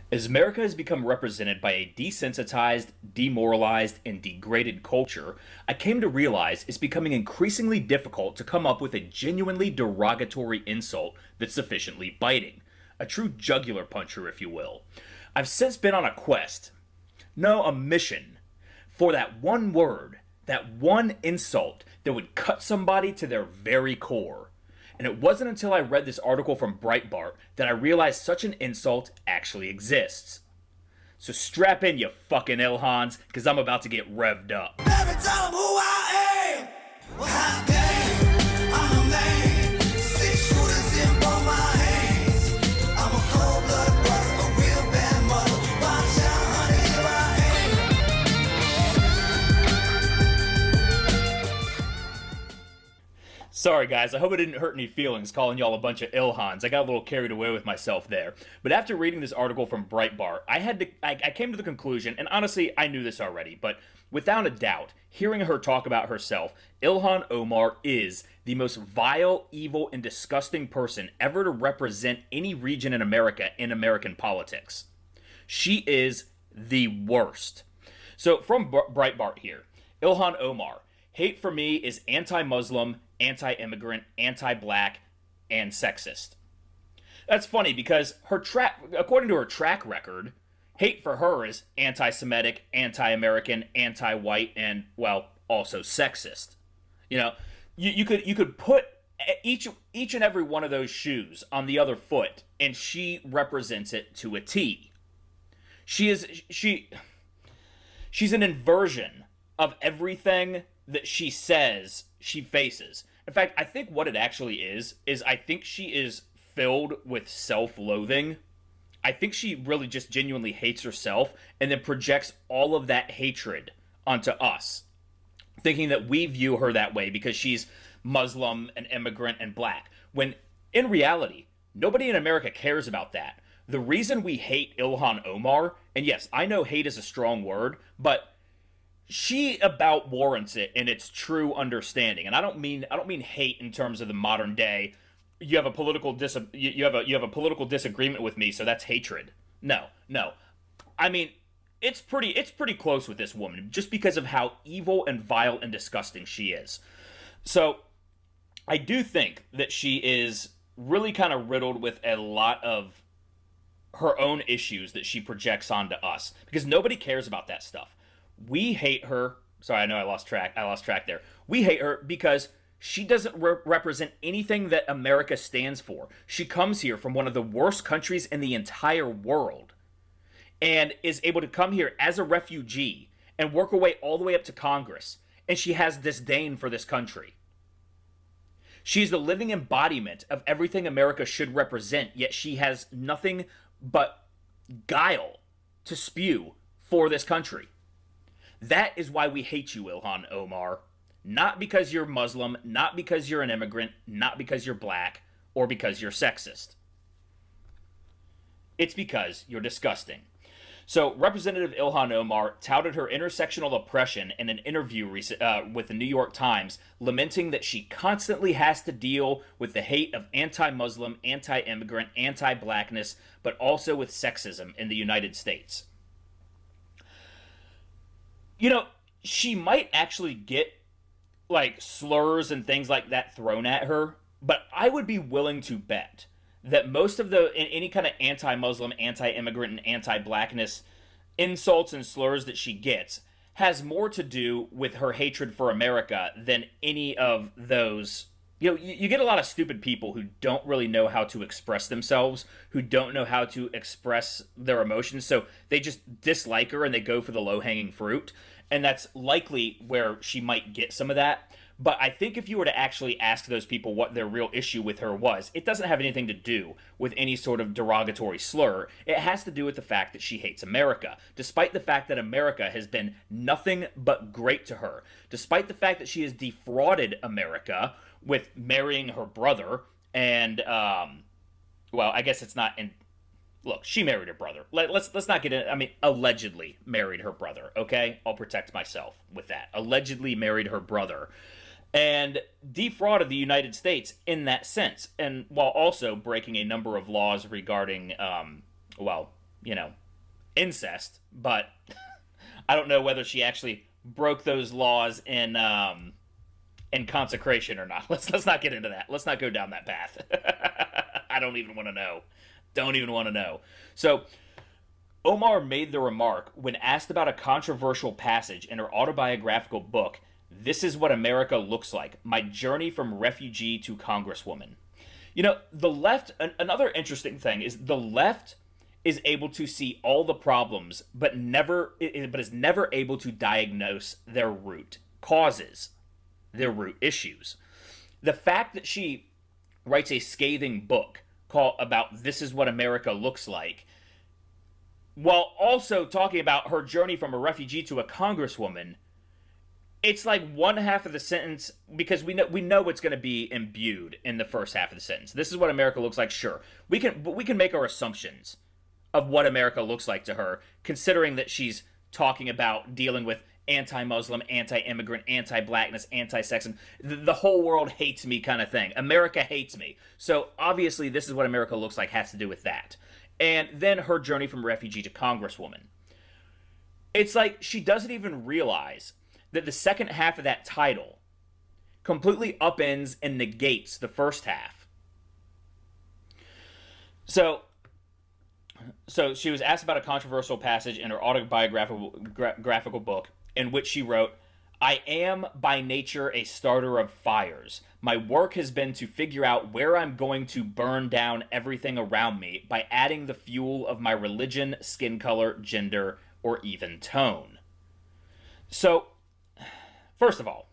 As America has become represented by a desensitized, demoralized, and degraded culture, I came to realize it's becoming increasingly difficult to come up with a genuinely derogatory insult that's sufficiently biting. A true jugular puncher, if you will. I've since been on a quest, no, a mission, for that one word, that one insult that would cut somebody to their very core. And it wasn't until I read this article from Breitbart that I realized such an insult actually exists. So strap in, you fucking Ilhans, because I'm about to get revved up. Never tell them who I am. Well, how dang, I'm a man. 6 shooters in both my hands. I'm a cold-blooded brother, a real bad mother. Watch out, honey, here I am. Sorry guys, I hope it didn't hurt any feelings calling y'all a bunch of Ilhans. I got a little carried away with myself there. But after reading this article from Breitbart, I came to the conclusion, and honestly, I knew this already, but without a doubt, hearing her talk about herself, Ilhan Omar is the most vile, evil, and disgusting person ever to represent any region in America in American politics. She is the worst. So from Breitbart here, Ilhan Omar, hate for me is anti-Muslim, anti-immigrant, anti-black, and sexist. That's funny because according to her track record, hate for her is anti-Semitic, anti-American, anti-white, and well, also sexist. You know, you could put each and every one of those shoes on the other foot, and she represents it to a T. She's an inversion of everything that she says she faces. In fact, I think what it actually is I think she is filled with self-loathing. I think she really just genuinely hates herself and then projects all of that hatred onto us, thinking that we view her that way because she's Muslim, an immigrant, and black. When in reality, nobody in America cares about that. The reason we hate Ilhan Omar, and yes, I know hate is a strong word, but she about warrants it in its true understanding. And I don't mean hate in terms of the modern day. You have a political you have a political disagreement with me, so that's hatred. No. I mean, it's pretty close with this woman just because of how evil and vile and disgusting she is. So, I do think that she is really kind of riddled with a lot of her own issues that she projects onto us because nobody cares about that stuff. We hate her. Sorry, I know I lost track there. We hate her because she doesn't represent anything that America stands for. She comes here from one of the worst countries in the entire world and is able to come here as a refugee and work her way all the way up to Congress. And she has disdain for this country. She's the living embodiment of everything America should represent, yet she has nothing but guile to spew for this country. That is why we hate you, Ilhan Omar. Not because you're Muslim, not because you're an immigrant, not because you're black, or because you're sexist. It's because you're disgusting. So, Representative Ilhan Omar touted her intersectional oppression in an interview with the New York Times, lamenting that she constantly has to deal with the hate of anti-Muslim, anti-immigrant, anti-blackness, but also with sexism in the United States. You know, she might actually get, like, slurs and things like that thrown at her, but I would be willing to bet that most of any kind of anti-Muslim, anti-immigrant, and anti-blackness insults and slurs that she gets has more to do with her hatred for America than any of those. You know, you get a lot of stupid people who don't really know how to express themselves, who don't know how to express their emotions, so they just dislike her and they go for the low-hanging fruit, and that's likely where she might get some of that. But I think if you were to actually ask those people what their real issue with her was, it doesn't have anything to do with any sort of derogatory slur. It has to do with the fact that she hates America, despite the fact that America has been nothing but great to her, despite the fact that she has defrauded America with marrying her brother, and, well, I guess it's not in... Look, she married her brother. Let's not get in... I mean, allegedly married her brother, okay? I'll protect myself with that. Allegedly married her brother. And defrauded the United States in that sense. And while also breaking a number of laws regarding, well, incest, but I don't know whether she actually broke those laws in consecration or not. Let's not get into that. Let's not go down that path. I don't even want to know. Don't even want to know. So, Omar made the remark when asked about a controversial passage in her autobiographical book, This Is What America Looks Like, My Journey from Refugee to Congresswoman. The left, another interesting thing is the left is able to see all the problems, but is never able to diagnose their root causes, their root issues. The fact that she writes a scathing book about This Is What America Looks Like, while also talking about her journey from a refugee to a congresswoman, it's like one half of the sentence, because we know it's going to be imbued in the first half of the sentence. This is what America looks like, sure. We can make our assumptions of what America looks like to her, considering that she's talking about dealing with anti-Muslim, anti-immigrant, anti-blackness, anti-sexism, the whole world hates me kind of thing. America hates me. So obviously This Is What America Looks Like has to do with that. And then her journey from refugee to congresswoman. It's like she doesn't even realize that the second half of that title completely upends and negates the first half. So she was asked about a controversial passage in her autobiographical book in which she wrote, I am by nature a starter of fires. My work has been to figure out where I'm going to burn down everything around me by adding the fuel of my religion, skin color, gender, or even tone. So, first of all,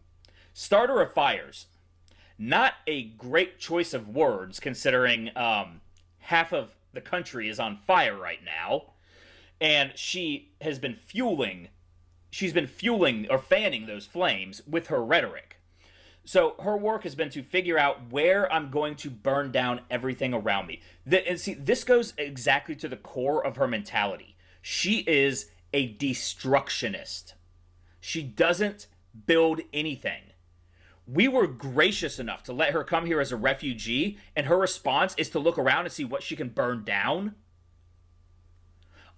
starter of fires, not a great choice of words considering half of the country is on fire right now, and she's been fueling or fanning those flames with her rhetoric. So her work has been to figure out where I'm going to burn down everything around me. And see, this goes exactly to the core of her mentality. She is a destructionist. She doesn't build anything. We were gracious enough to let her come here as a refugee, and her response is to look around and see what she can burn down.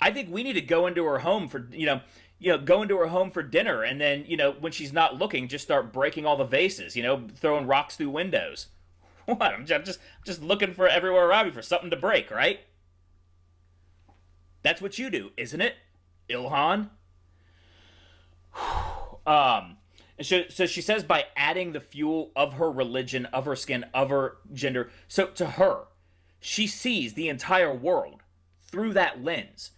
I think we need to go into her home for, go into her home for dinner, and then, when she's not looking, just start breaking all the vases, throwing rocks through windows. What? I'm just looking for everywhere around me for something to break, right? That's what you do, isn't it, Ilhan? And so she says by adding the fuel of her religion, of her skin, of her gender. So to her, she sees the entire world through that lens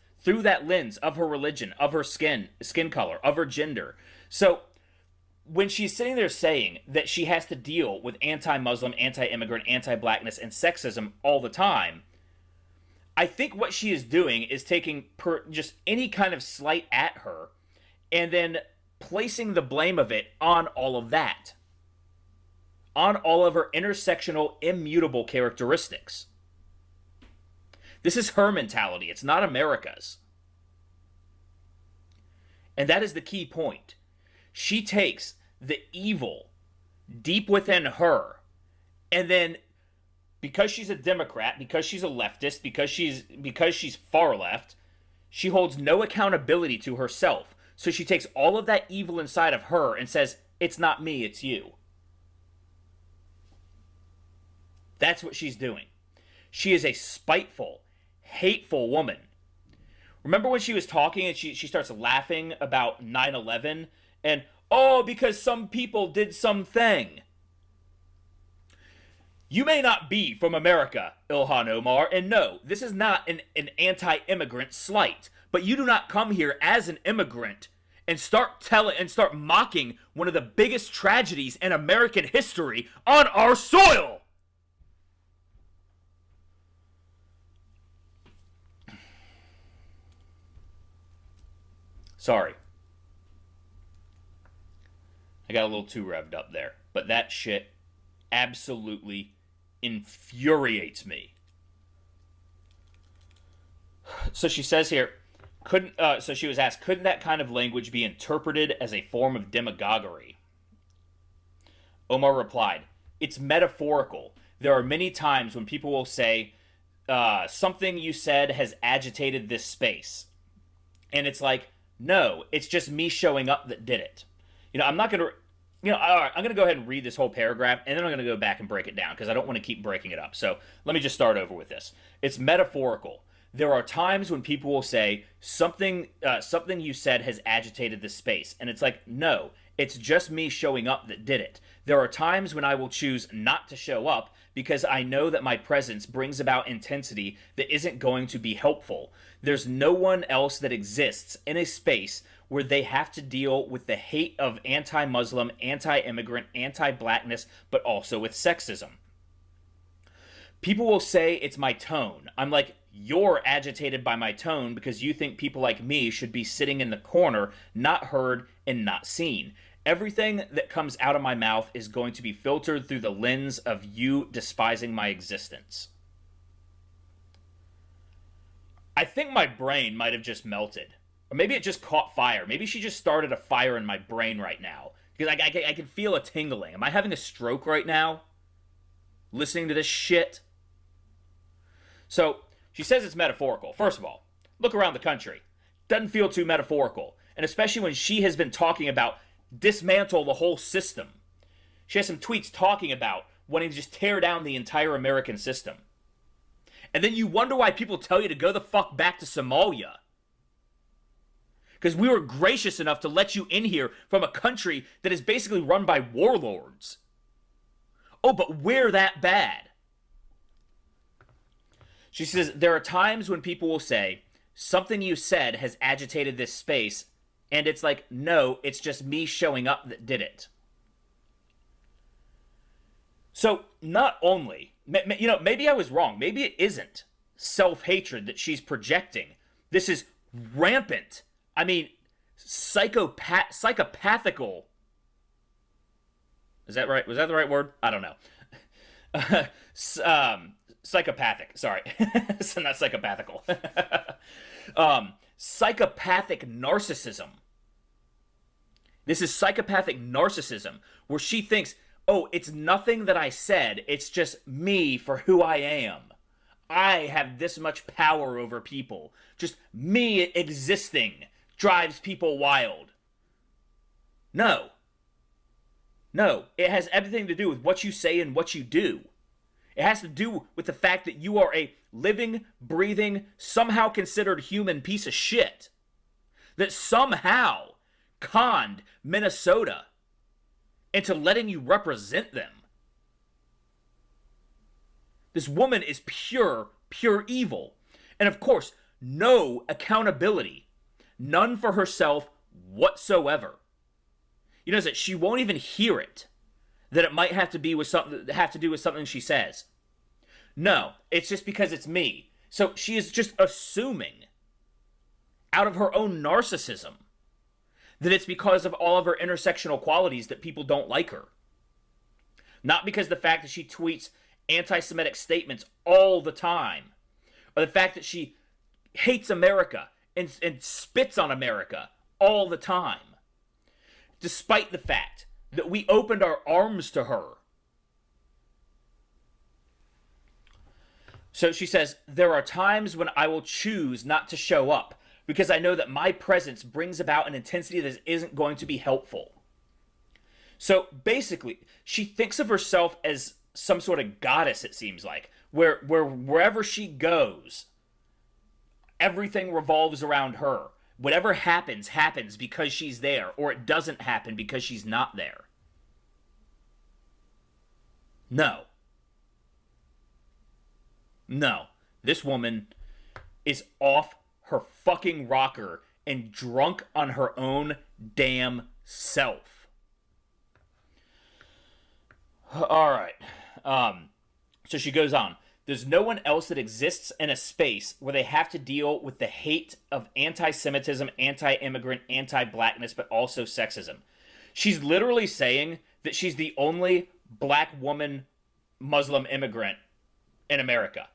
of her religion, of her skin color, of her gender. So when she's sitting there saying that she has to deal with anti-Muslim, anti-immigrant, anti-blackness, and sexism all the time, I think what she is doing is taking just any kind of slight at her and then placing the blame of it on all of that. On all of her intersectional, immutable characteristics. This is her mentality. It's not America's. And that is the key point. She takes the evil deep within her, and then because she's a Democrat, because she's a leftist, because she's far left, she holds no accountability to herself. So she takes all of that evil inside of her and says, it's not me, it's you. That's what she's doing. She is a spiteful, hateful woman. Remember when she was talking and she starts laughing about 9/11 and, because some people did something. You may not be from America, Ilhan Omar, and no, this is not an anti-immigrant slight. But you do not come here as an immigrant and start mocking one of the biggest tragedies in American history on our soil. Sorry. I got a little too revved up there. But that shit absolutely infuriates me. So she says here, so she was asked, couldn't that kind of language be interpreted as a form of demagoguery? Omar replied, it's metaphorical. There are many times when people will say, something you said has agitated this space. And it's like, no, it's just me showing up that did it. I'm not going to, all right, I'm going to go ahead and read this whole paragraph, and then I'm going to go back and break it down, because I don't want to keep breaking it up. So let me just start over with this. It's metaphorical. There are times when people will say, something you said has agitated this space. And it's like, no, it's just me showing up that did it. There are times when I will choose not to show up because I know that my presence brings about intensity that isn't going to be helpful. There's no one else that exists in a space where they have to deal with the hate of anti-Muslim, anti-immigrant, anti-blackness, but also with sexism. People will say it's my tone. I'm like, you're agitated by my tone because you think people like me should be sitting in the corner, not heard and not seen. Everything that comes out of my mouth is going to be filtered through the lens of you despising my existence. I think my brain might have just melted. Or maybe it just caught fire. Maybe she just started a fire in my brain right now. Because I can feel a tingling. Am I having a stroke right now? Listening to this shit? So, she says it's metaphorical. First of all, look around the country. Doesn't feel too metaphorical. And especially when she has been talking about dismantle the whole system. She has some tweets talking about wanting to just tear down the entire American system. And then you wonder why people tell you to go the fuck back to Somalia. Because we were gracious enough to let you in here from a country that is basically run by warlords. Oh, but we're that bad. She says, there are times when people will say, something you said has agitated this space, and it's like, no, it's just me showing up that did it. So, not only, maybe I was wrong. Maybe it isn't self-hatred that she's projecting. This is rampant. I mean, psychopathical. Is that right? Was that the right word? I don't know. Psychopathic. Sorry. So not psychopathical. Psychopathic narcissism. This is psychopathic narcissism, where she thinks, oh, it's nothing that I said. It's just me for who I am. I have this much power over people. Just me existing drives people wild. No. No, it has everything to do with what you say and what you do. It has to do with the fact that you are a living, breathing, somehow considered human piece of shit that somehow conned Minnesota into letting you represent them. This woman is pure evil. And of course, no accountability. None for herself whatsoever. You know that she won't even hear it. That it might have to do with something she says. No, it's just because it's me. So she is just assuming, out of her own narcissism, that it's because of all of her intersectional qualities that people don't like her. Not because the fact that she tweets anti-Semitic statements all the time, or the fact that she hates America and spits on America all the time, despite the fact that we opened our arms to her. So she says, there are times when I will choose not to show up because I know that my presence brings about an intensity that isn't going to be helpful. So basically, she thinks of herself as some sort of goddess, it seems like, where wherever she goes, everything revolves around her. Whatever happens because she's there, or it doesn't happen because she's not there. No. No. This woman is off her fucking rocker and drunk on her own damn self. Alright. So she goes on. There's no one else that exists in a space where they have to deal with the hate of anti-Semitism, anti-immigrant, anti-blackness, but also sexism. She's literally saying that she's the only black woman Muslim immigrant in America.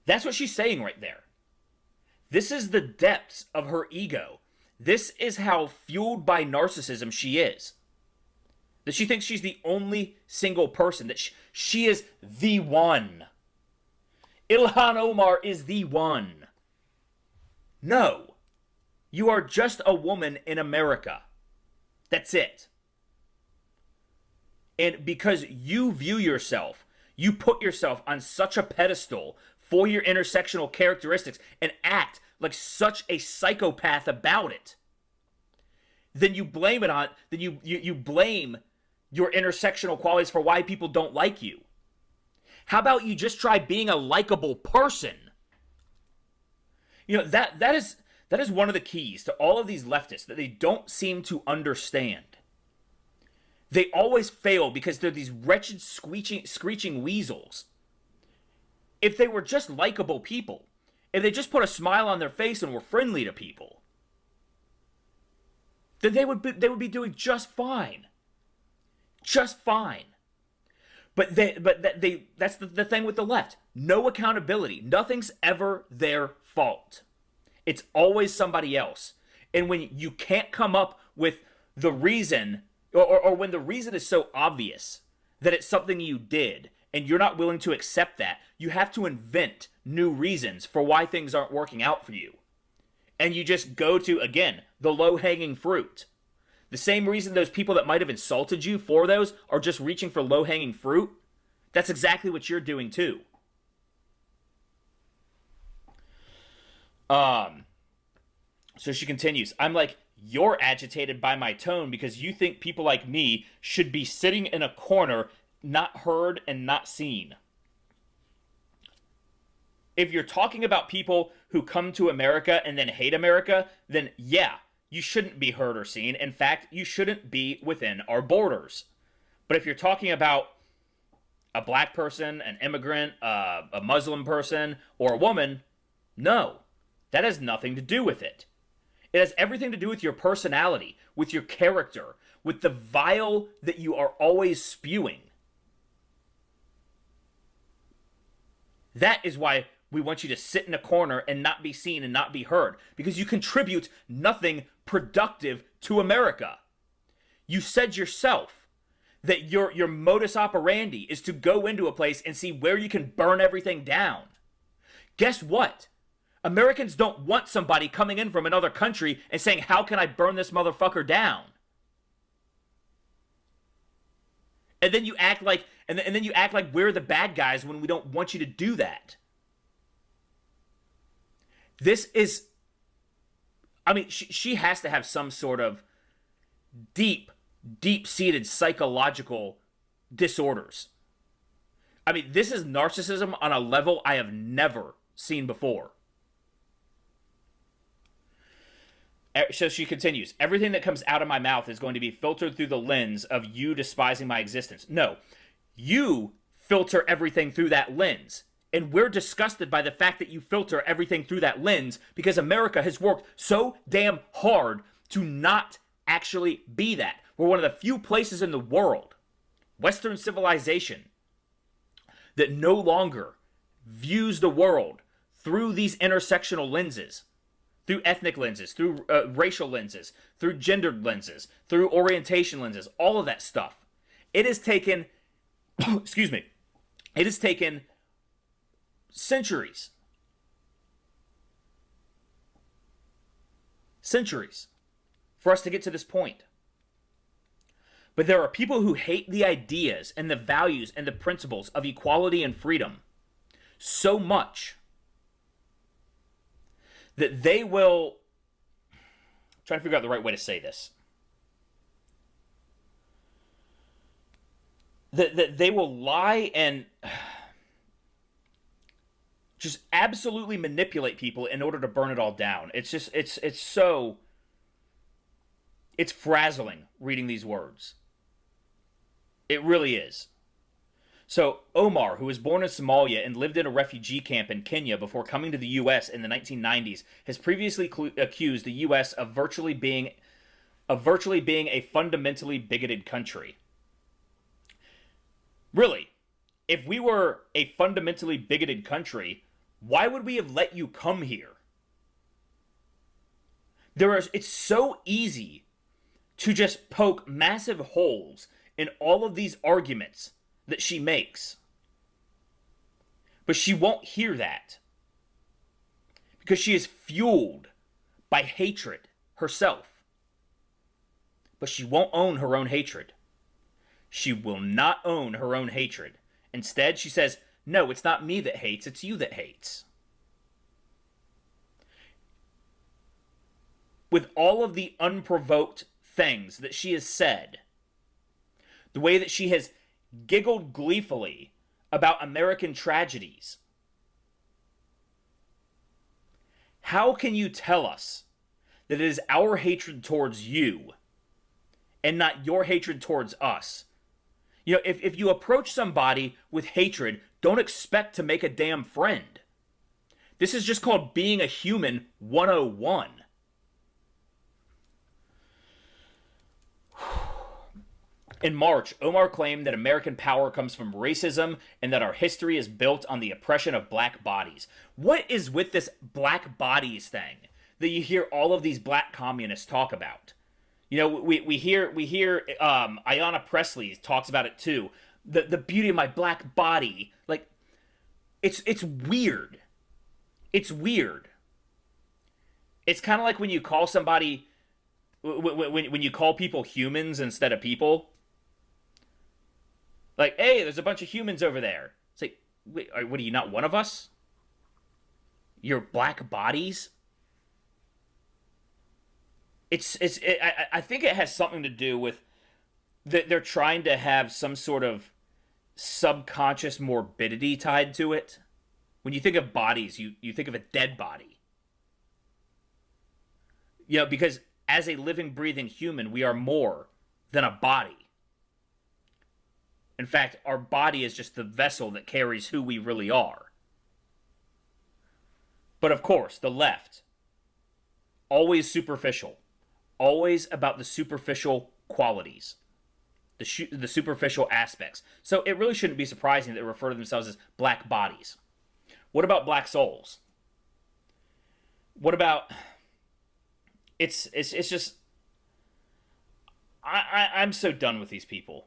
That's what she's saying right there. This is the depths of her ego. This is how fueled by narcissism she is. That she thinks she's the only single person, that she is the one. Ilhan Omar is the one. No. You are just a woman in America. That's it. And because you view yourself, you put yourself on such a pedestal for your intersectional characteristics and act like such a psychopath about it, then you blame it on, then you blame your intersectional qualities for why people don't like you. How about you just try being a likable person? You know, that is one of the keys to all of these leftists that they don't seem to understand. They always fail because they're these wretched, screeching weasels. If they were just likable people, if they just put a smile on their face and were friendly to people, then they would be doing just fine. Just fine. But that's the thing with the left. No accountability. Nothing's ever their fault. It's always somebody else. And when you can't come up with the reason, or when the reason is so obvious that it's something you did, and you're not willing to accept that, you have to invent new reasons for why things aren't working out for you. And you just go to, again, the low-hanging fruit. The same reason those people that might have insulted you for those are just reaching for low-hanging fruit. That's exactly what you're doing too. So she continues, I'm like, you're agitated by my tone because you think people like me should be sitting in a corner, not heard and not seen. If you're talking about people who come to America and then hate America, then yeah, you shouldn't be heard or seen. In fact, you shouldn't be within our borders. But if you're talking about a black person, an immigrant, a Muslim person, or a woman, no, that has nothing to do with it. It has everything to do with your personality, with your character, with the vile that you are always spewing. That is why we want you to sit in a corner and not be seen and not be heard, because you contribute nothing productive to America. You said yourself that your modus operandi is to go into a place and see where you can burn everything down. Guess what? Americans don't want somebody coming in from another country and saying, how can I burn this motherfucker down? And then you act like, and then you act like we're the bad guys when we don't want you to do that. This is, I mean, she has to have some sort of deep-seated psychological disorders. I mean, this is narcissism on a level I have never seen before. So she continues, everything that comes out of my mouth is going to be filtered through the lens of you despising my existence. No, you filter everything through that lens. And we're disgusted by the fact that you filter everything through that lens because America has worked so damn hard to not actually be that. We're one of the few places in the world, Western civilization, that no longer views the world through these intersectional lenses. Through ethnic lenses, through racial lenses, through gendered lenses, through orientation lenses, all of that stuff. It has taken, excuse me, it has taken centuries for us to get to this point. But there are people who hate the ideas and the values and the principles of equality and freedom so much that they will, I'm trying to figure out the right way to say this, that they will lie and just absolutely manipulate people in order to burn it all down. It's just, it's frazzling reading these words. It really is. So, Omar, who was born in Somalia and lived in a refugee camp in Kenya before coming to the U.S. in the 1990s, has previously accused the U.S. of virtually being a fundamentally bigoted country. Really, if we were a fundamentally bigoted country, why would we have let you come here? It's so easy to just poke massive holes in all of these arguments that she makes. But she won't hear that because she is fueled by hatred herself. But she won't own her own hatred. She will not own her own hatred. Instead, she says, no, it's not me that hates, it's you that hates. With all of the unprovoked things that she has said, the way that she has giggled gleefully about American tragedies, how can you tell us that it is our hatred towards you and not your hatred towards us? You know, if you approach somebody with hatred, don't expect to make a damn friend. This is just called being a human 101. In March, Omar claimed that American power comes from racism and that our history is built on the oppression of black bodies. What is with this black bodies thing that you hear all of these black communists talk about? You know, we hear Ayanna Pressley talks about it too. The beauty of my black body. Like, it's weird. It's weird. It's kind of like when you call somebody, when you call people humans instead of people. Like, hey, there's a bunch of humans over there. It's like, wait, what are you, not one of us? You're black bodies? I think it has something to do with that they're trying to have some sort of subconscious morbidity tied to it. When you think of bodies, you think of a dead body. You know, because as a living, breathing human, we are more than a body. In fact, our body is just the vessel that carries who we really are. But of course, the left, always superficial. Always about the superficial qualities. The superficial aspects. So it really shouldn't be surprising that they refer to themselves as black bodies. What about black souls? What about... It's just... I'm so done with these people.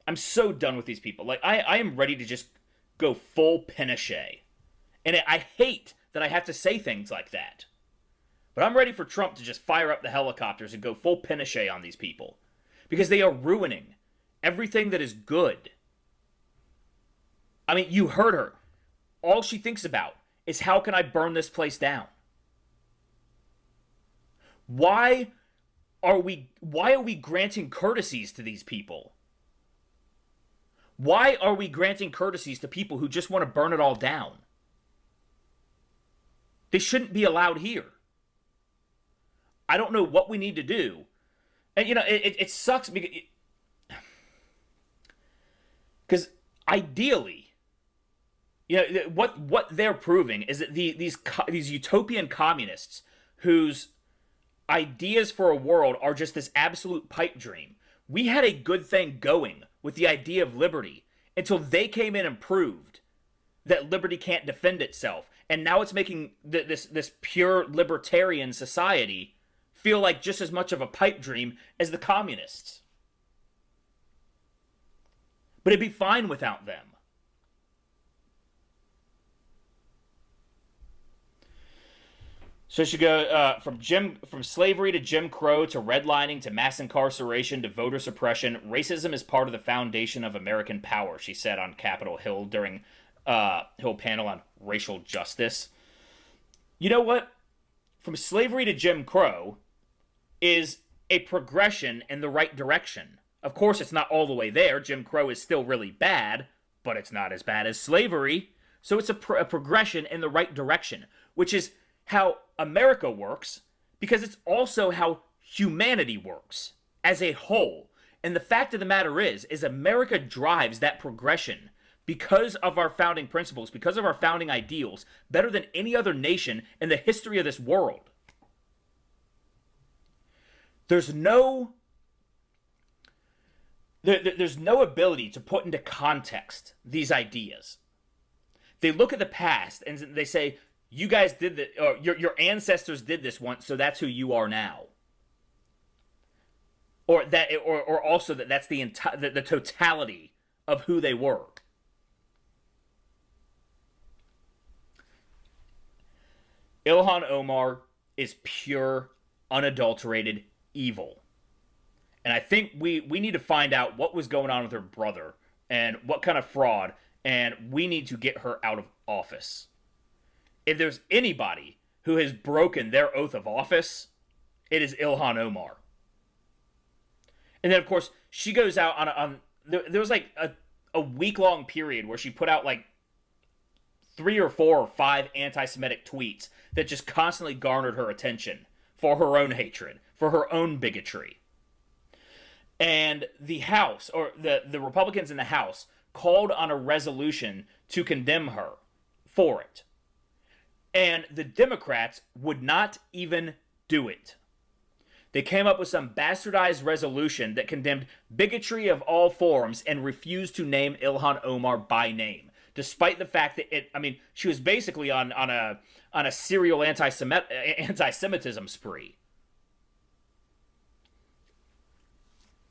I'm so done with these people. Like, I am ready to just go full Pinochet. And I hate that I have to say things like that. But I'm ready for Trump to just fire up the helicopters and go full Pinochet on these people. Because they are ruining everything that is good. I mean, you heard her. All she thinks about is, how can I burn this place down? Why are we granting courtesies to these people? Why are we granting courtesies to people who just want to burn it all down? They shouldn't be allowed here. I don't know what we need to do. And, you know, it sucks because ideally, you know, what they're proving is that these utopian communists whose ideas for a world are just this absolute pipe dream. We had a good thing going with the idea of liberty until they came in and proved that liberty can't defend itself. And now it's making this pure libertarian society feel like just as much of a pipe dream as the communists. But it'd be fine without them. So it should go from slavery to Jim Crow to redlining to mass incarceration to voter suppression. Racism is part of the foundation of American power, she said on Capitol Hill during Hill panel on racial justice. You know what? From slavery to Jim Crow is a progression in the right direction. Of course, it's not all the way there. Jim Crow is still really bad, but it's not as bad as slavery. So it's a progression in the right direction, which is how America works, because it's also how humanity works as a whole. And the fact of the matter is America drives that progression because of our founding principles, because of our founding ideals, better than any other nation in the history of this world. There's no ability to put into context these ideas. They look at the past and they say, you guys did this, or your ancestors did this once, so that's who you are now. Or that, or also that's the totality of who they were. Ilhan Omar is pure, unadulterated evil. And I think we need to find out what was going on with her brother and what kind of fraud, and we need to get her out of office. If there's anybody who has broken their oath of office, it is Ilhan Omar. And then, of course, she goes out on there was like a week-long period where she put out like 3 or 4 or 5 anti-Semitic tweets that just constantly garnered her attention for her own hatred, for her own bigotry. And the House, or the Republicans in the House, called on a resolution to condemn her for it. And the Democrats would not even do it. They came up with some bastardized resolution that condemned bigotry of all forms and refused to name Ilhan Omar by name, despite the fact that she was basically on a serial anti-Semitism spree.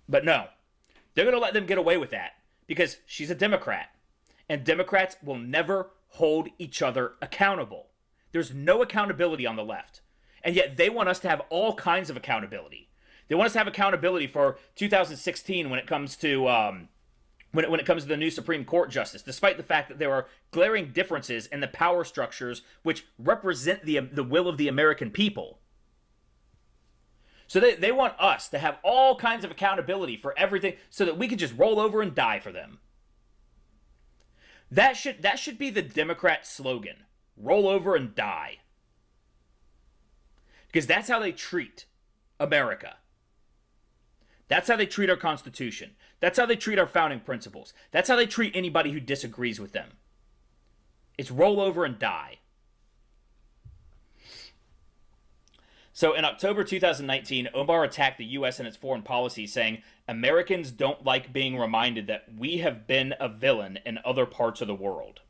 But no, they're going to let them get away with that because she's a Democrat, and Democrats will never hold each other accountable. There's no accountability on the left. And yet they want us to have all kinds of accountability. They want us to have accountability for 2016 when it comes to when it comes to the new Supreme Court justice, despite the fact that there are glaring differences in the power structures which represent the will of the American people. So they want us to have all kinds of accountability for everything so that we can just roll over and die for them. That should be the Democrat slogan. Roll over and die. Because that's how they treat America. That's how they treat our Constitution. That's how they treat our founding principles. That's how they treat anybody who disagrees with them. It's roll over and die. So in October 2019, Omar attacked the U.S. and its foreign policy, saying, "Americans don't like being reminded that we have been a villain in other parts of the world.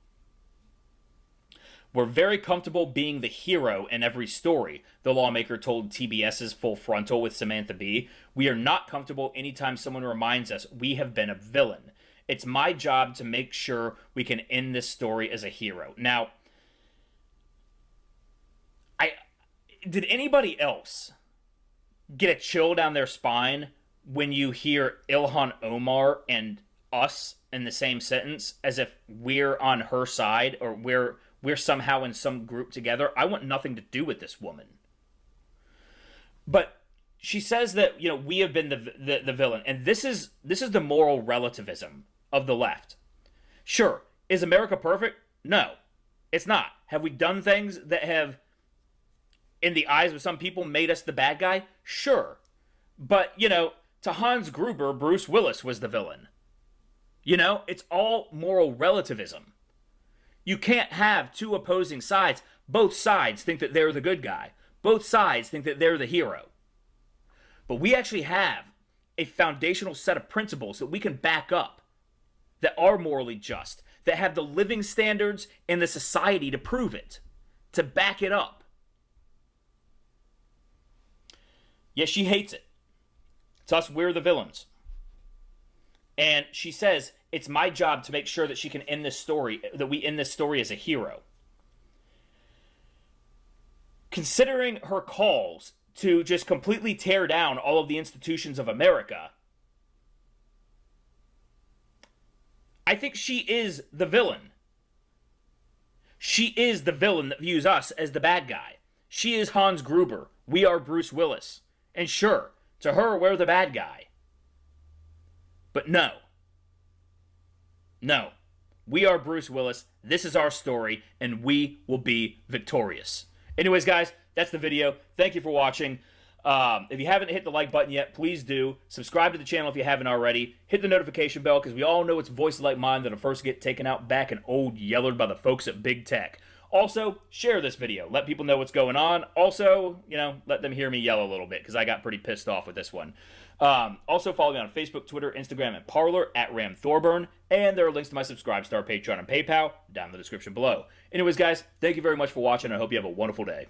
We're very comfortable being the hero in every story," the lawmaker told TBS's Full Frontal with Samantha Bee. "We are not comfortable anytime someone reminds us we have been a villain. It's my job to make sure we can end this story as a hero." Now, did anybody else get a chill down their spine when you hear Ilhan Omar and us in the same sentence, as if we're on her side or we're somehow in some group together? I want nothing to do with this woman. But she says that, we have been the villain, and this is the moral relativism of the left. Sure, is America perfect? No, it's not. Have we done things that have, in the eyes of some people, made us the bad guy? Sure. But, to Hans Gruber, Bruce Willis was the villain. It's all moral relativism. You can't have two opposing sides. Both sides think that they're the good guy. Both sides think that they're the hero. But we actually have a foundational set of principles that we can back up, that are morally just, that have the living standards and the society to prove it, to back it up. Yes, she hates it. To us, we're the villains. And she says, it's my job to make sure that she can end this story, that we end this story as a hero. Considering her calls to just completely tear down all of the institutions of America, I think she is the villain. She is the villain that views us as the bad guy. She is Hans Gruber. We are Bruce Willis. And sure, to her, we're the bad guy. But no. No. We are Bruce Willis. This is our story, and we will be victorious. Anyways, guys, that's the video. Thank you for watching. If you haven't hit the like button yet, please do. Subscribe to the channel if you haven't already. Hit the notification bell, because we all know it's voices like mine that'll first get taken out back and old yellered by the folks at Big Tech. Also, share this video. Let people know what's going on. Also, let them hear me yell a little bit, because I got pretty pissed off with this one. Also, follow me on Facebook, Twitter, Instagram, and Parler at Ram Thorburn. And there are links to my Subscribe Star, Patreon, and PayPal down in the description below. Anyways, guys, thank you very much for watching. I hope you have a wonderful day.